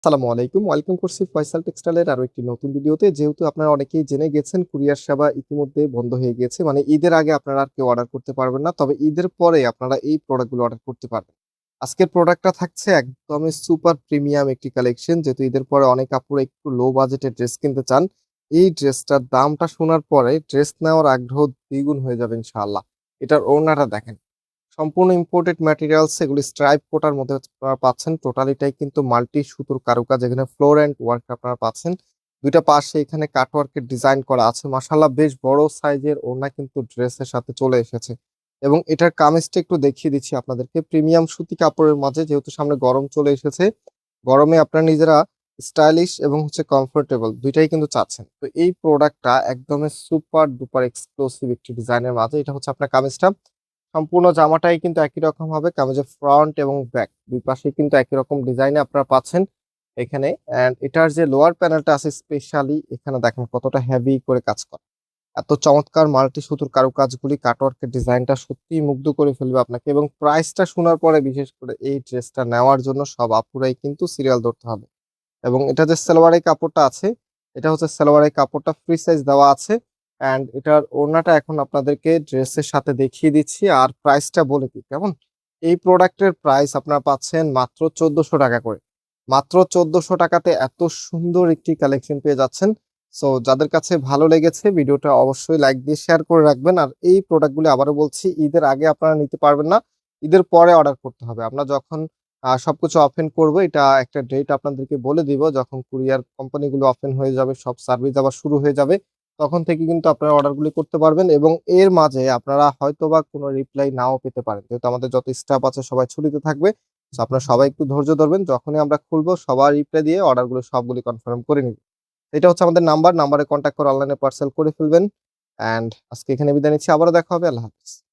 আসসালামু আলাইকুম। ওয়েলকাম করছি ফয়সাল টেক্সটাইলের আরো একটি নতুন ভিডিওতে। যেহেতু আপনারা অনেকেই জেনে গেছেন কুরিয়ার সেবা ইতিমধ্যে বন্ধ হয়ে গিয়েছে। মানে ঈদের আগে আপনারা আর কেউ অর্ডার করতে পারবেন না। তবে ঈদের পরে আপনারা এই প্রোডাক্টগুলো অর্ডার করতে পারবেন। আজকের প্রোডাক্টটা থাকছে একদমই সুপার প্রিমিয়াম একটি কালেকশন। যেহেতু ঈদের পরে অনেক আপুরা একটু লো বাজেটের ড্রেস কিনতে চান। এই ড্রেসটার দামটা শোনার পরে ড্রেস নেওয়ার আগ্রহ দ্বিগুণ হয়ে যাবে ইনশাআল্লাহ। এটার ওড়নাটা দেখেন। সম্পূর্ণ ইম্পোর্টেড ম্যাটেরিয়ালস, এগুলি স্ট্রাইপ কোটার মধ্যে আপনারা পাচ্ছেন। টোটালিটাই কিন্তু মাল্টি সুতোর কারুকাজ, এখানে ফ্লোর এন্ড ওয়ার্ক আপনারা পাচ্ছেন। দুইটা পাশে এখানে কাটওয়ার্কের ডিজাইন করা আছে। মাশাআল্লাহ বেশ বড় সাইজের ওড়না কিন্তু ড্রেসের সাথে চলে এসেছে। এবং এটার কামিজটা একটু দেখিয়ে দিচ্ছি আপনাদেরকে। প্রিমিয়াম সুতি কাপড়ের মাঝে, যেহেতু সামনে গরম চলে এসেছে, গরমে আপনারা নিজেরা স্টাইলিশ এবং কমফোর্টেবল দুইটাই কিন্তু চাচ্ছেন। তো এই প্রোডাক্টটা একদমই সুপার ডুপার এক্সক্লুসিভ একটি ডিজাইনের মাঝে। এটা হচ্ছে আপনার কামিজটা। সম্পূর্ণ জামাটাই কিন্তু একই রকম হবে। কামিজের ফ্রন্ট এবং ব্যাক দুই পাশেই কিন্তু একই রকম ডিজাইনে আপনারা পাচ্ছেন এখানে। এন্ড এটার যে লোয়ার প্যানেলটা আছে স্পেশালি এখানে দেখেন কতটা হেভি করে কাজ করা। এত চমৎকার মাল্টি সুতোর কারুকাজগুলি, কাটওয়ার্কের ডিজাইনটা সত্যিই মুগ্ধ করে ফেলবে আপনাকে। এবং প্রাইসটা শোনার পরে বিশেষ করে এই ড্রেসটা নেওয়ার জন্য সব আপুরাই কিন্তু সিরিয়াল ধরতে হবে। এবং এটা যে সালোয়ারের কাপড়টা আছে, এটা হচ্ছে সালোয়ারের কাপড়টা ফ্রি সাইজ দেওয়া আছে। অ্যান্ড এটার ওড়নাটা এখন আপনাদেরকে ড্রেসের সাথে দেখিয়ে দিচ্ছি আর প্রাইসটা বলে দিই কেমন। এই প্রোডাক্টের প্রাইস আপনারা পাচ্ছেন মাত্র 1400 টাকা করে। মাত্র 1400 টাকাতে এত সুন্দর একটি কালেকশন পেয়ে যাচ্ছেন। সো যাদের কাছে ভালো লেগেছে ভিডিওটা অবশ্যই লাইক দিয়ে শেয়ার করে রাখবেন। আর এই প্রোডাক্টগুলি আবারও বলছি, ঈদের আগে আপনারা নিতে পারবেন না, ঈদের পরে অর্ডার করতে হবে। আমরা যখন সবকিছু ওপেন করবো, এটা একটা ডেট আপনাদেরকে বলে দিব, যখন কুরিয়ার কোম্পানিগুলো ওপেন হয়ে যাবে, সব সার্ভিস আবার শুরু হয়ে যাবে, তখন থেকে কিন্তু আপনারা অর্ডারগুলি করতে পারবেন। এবং এর মাঝে আপনারা হয়তোবা কোনো রিপ্লাই নাও পেতে পারেন, যেহেতু আমাদের যত স্টাফ আছে সবাই ছুটিতে থাকবে। তো আপনারা সবাই একটু ধৈর্য ধরবেন, যখনই আমরা খুলবো সবার রিপ্লাই দিয়ে অর্ডারগুলো সবগুলি কনফার্ম করে নিব। এটা হচ্ছে আমাদের নাম্বারে কন্ট্যাক্ট করে অনলাইনে পার্সেল করে ফেলবেন। অ্যান্ড আজকে এখানে বিদায় নিচ্ছি, আবারও দেখা হবে। আল্লাহ হাফিজ।